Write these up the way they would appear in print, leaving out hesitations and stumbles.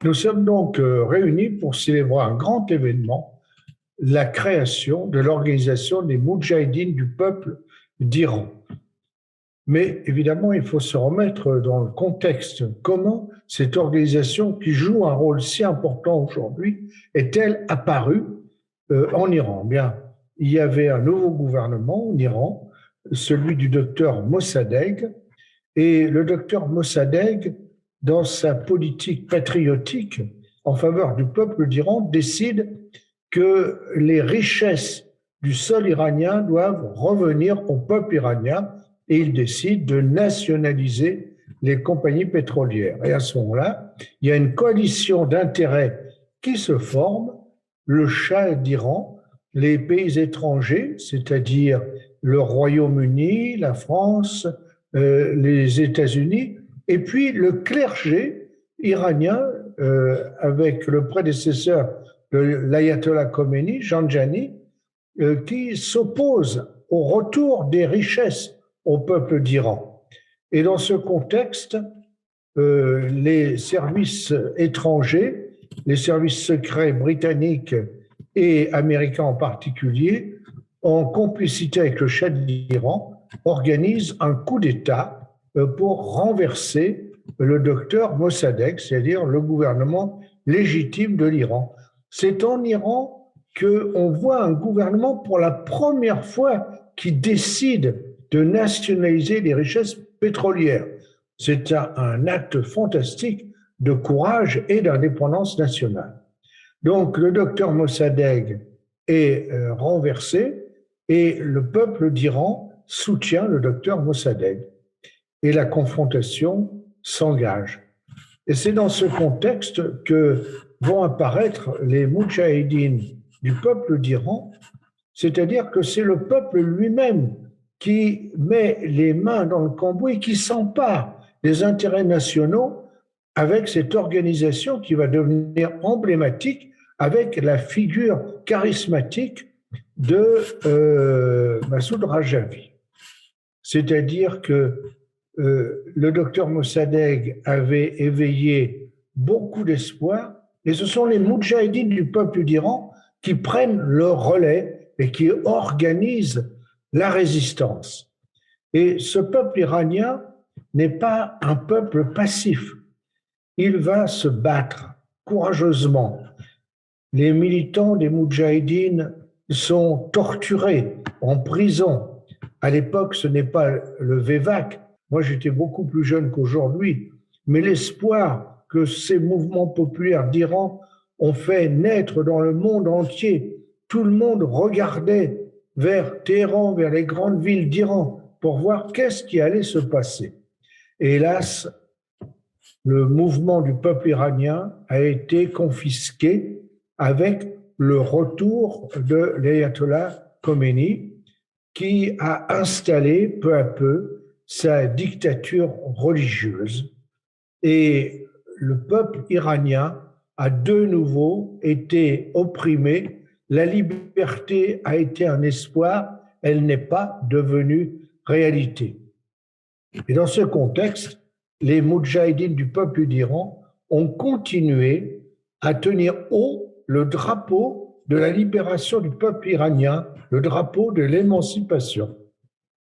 Nous sommes donc réunis pour célébrer un grand événement, la création de l'organisation des Moudjahidines du peuple d'Iran. Mais évidemment, il faut se remettre dans le contexte. Comment cette organisation, qui joue un rôle si important aujourd'hui, est-elle apparue en Iran? Bien, il y avait un nouveau gouvernement en Iran, celui du docteur Mossadegh, et le docteur Mossadegh, dans sa politique patriotique en faveur du peuple d'Iran, décide que les richesses du sol iranien doivent revenir au peuple iranien et il décide de nationaliser les compagnies pétrolières. Et à ce moment-là, il y a une coalition d'intérêts qui se forme, le Shah d'Iran, les pays étrangers, c'est-à-dire le Royaume-Uni, la France, les États-Unis, et puis le clergé iranien, avec le prédécesseur de l'ayatollah Khomeini, Janjani, qui s'oppose au retour des richesses au peuple d'Iran. Et dans ce contexte, les services étrangers, les services secrets britanniques et américains en particulier, en complicité avec le Shah d'Iran, organisent un coup d'État pour renverser le docteur Mossadegh, c'est-à-dire le gouvernement légitime de l'Iran. C'est en Iran qu'on voit un gouvernement pour la première fois qui décide de nationaliser les richesses pétrolières. C'est un acte fantastique de courage et d'indépendance nationale. Donc le docteur Mossadegh est renversé et le peuple d'Iran soutient le docteur Mossadegh. Et la confrontation s'engage. Et c'est dans ce contexte que vont apparaître les Moudjahidines du peuple d'Iran, c'est-à-dire que c'est le peuple lui-même qui met les mains dans le cambouis, qui s'empare des intérêts nationaux avec cette organisation qui va devenir emblématique avec la figure charismatique de Massoud Rajavi. C'est-à-dire que le docteur Mossadegh avait éveillé beaucoup d'espoir, et ce sont les Moudjahidines du peuple d'Iran qui prennent le relais et qui organisent la résistance. Et ce peuple iranien n'est pas un peuple passif. Il va se battre courageusement. Les militants des Moudjahidines sont torturés en prison. À l'époque, ce n'est pas le VEVAC. Moi, j'étais beaucoup plus jeune qu'aujourd'hui. Mais l'espoir que ces mouvements populaires d'Iran ont fait naître dans le monde entier, tout le monde regardait vers Téhéran, vers les grandes villes d'Iran, pour voir qu'est-ce qui allait se passer. Et hélas, le mouvement du peuple iranien a été confisqué avec le retour de l'ayatollah Khomeini, qui a installé peu à peu sa dictature religieuse. Et le peuple iranien a de nouveau été opprimé. La liberté a été un espoir, elle n'est pas devenue réalité. Et dans ce contexte, les Moudjahidines du peuple d'Iran ont continué à tenir haut le drapeau de la libération du peuple iranien, le drapeau de l'émancipation.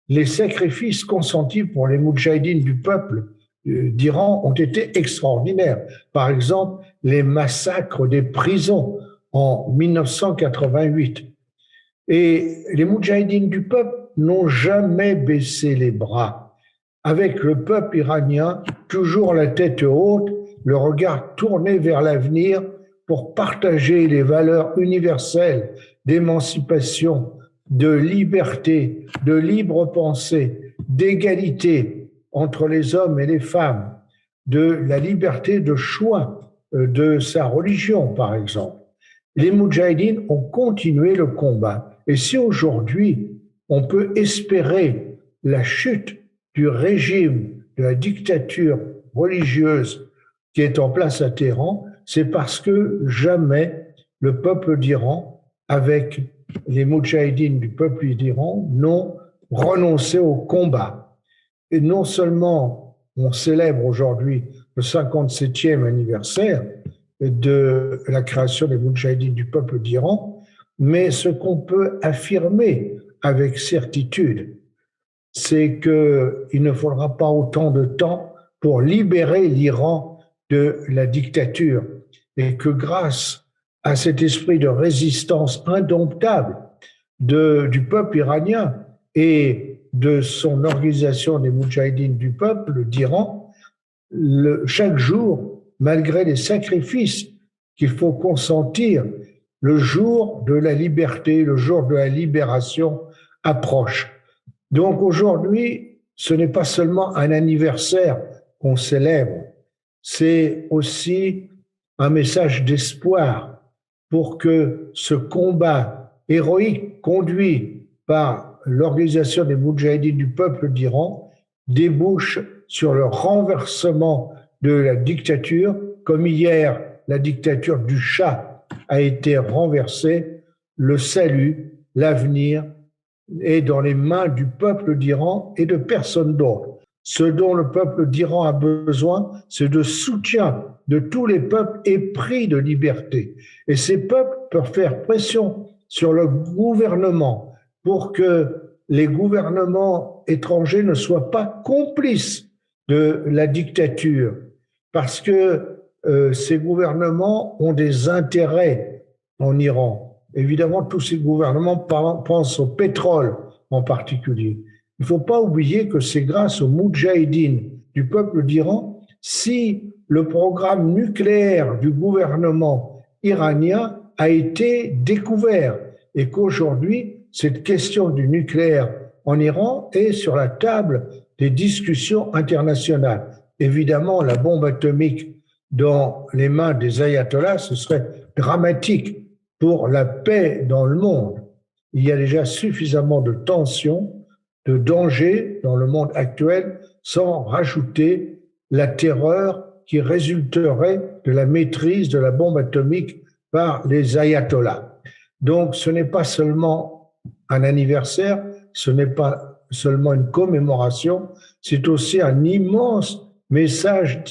Les sacrifices consentis pour les Moudjahidines du peuple d'Iran ont été extraordinaires. Par exemple, les massacres des prisons en 1988. Et les Moudjahidines du peuple n'ont jamais baissé les bras. Avec le peuple iranien, toujours la tête haute, le regard tourné vers l'avenir pour partager les valeurs universelles d'émancipation, de liberté, de libre pensée, d'égalité entre les hommes et les femmes, de la liberté de choix de sa religion, par exemple. Les Moudjahidines ont continué le combat. Et si aujourd'hui, on peut espérer la chute du régime, de la dictature religieuse qui est en place à Téhéran, c'est parce que jamais le peuple d'Iran, avec les Moudjahidines du peuple d'Iran, n'ont renoncé au combat. Et non seulement on célèbre aujourd'hui le 57e anniversaire, de la création des Moudjahidines du peuple d'Iran, mais ce qu'on peut affirmer avec certitude, c'est qu'il ne faudra pas autant de temps pour libérer l'Iran de la dictature et que grâce à cet esprit de résistance indomptable du peuple iranien et de son organisation des Moudjahidines du peuple d'Iran, chaque jour, malgré les sacrifices qu'il faut consentir, le jour de la liberté, le jour de la libération approche. Donc aujourd'hui, ce n'est pas seulement un anniversaire qu'on célèbre, c'est aussi un message d'espoir pour que ce combat héroïque conduit par l'organisation des Moudjahidines du peuple d'Iran débouche sur le renversement de la dictature, comme hier la dictature du Shah a été renversée, le salut, l'avenir est dans les mains du peuple d'Iran et de personne d'autre. Ce dont le peuple d'Iran a besoin, c'est de soutien de tous les peuples épris de liberté. Et ces peuples peuvent faire pression sur le gouvernement pour que les gouvernements étrangers ne soient pas complices de la dictature, parce que ces gouvernements ont des intérêts en Iran. Évidemment, tous ces gouvernements pensent au pétrole en particulier. Il ne faut pas oublier que c'est grâce aux Moudjahidines du peuple d'Iran si le programme nucléaire du gouvernement iranien a été découvert et qu'aujourd'hui, cette question du nucléaire en Iran est sur la table des discussions internationales. Évidemment, la bombe atomique dans les mains des ayatollahs, ce serait dramatique pour la paix dans le monde. Il y a déjà suffisamment de tensions, de dangers dans le monde actuel, sans rajouter la terreur qui résulterait de la maîtrise de la bombe atomique par les ayatollahs. Donc, ce n'est pas seulement un anniversaire, ce n'est pas seulement une commémoration, c'est aussi un immense message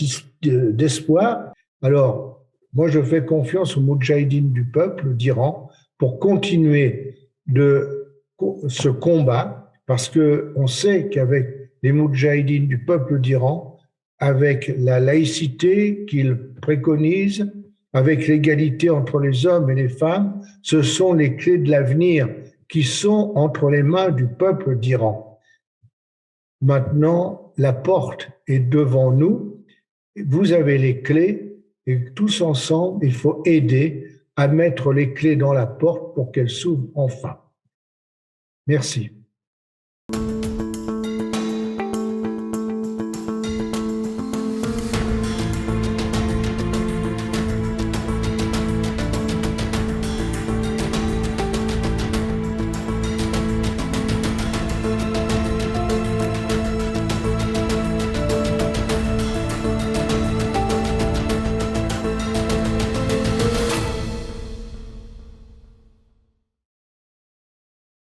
d'espoir. Alors, moi, je fais confiance aux Moudjahidines du peuple d'Iran pour continuer ce combat, parce qu'on sait qu'avec les Moudjahidines du peuple d'Iran, avec la laïcité qu'ils préconisent, avec l'égalité entre les hommes et les femmes, ce sont les clés de l'avenir qui sont entre les mains du peuple d'Iran. Maintenant, la porte est devant nous. Vous avez les clés et tous ensemble, il faut aider à mettre les clés dans la porte pour qu'elle s'ouvre enfin. Merci.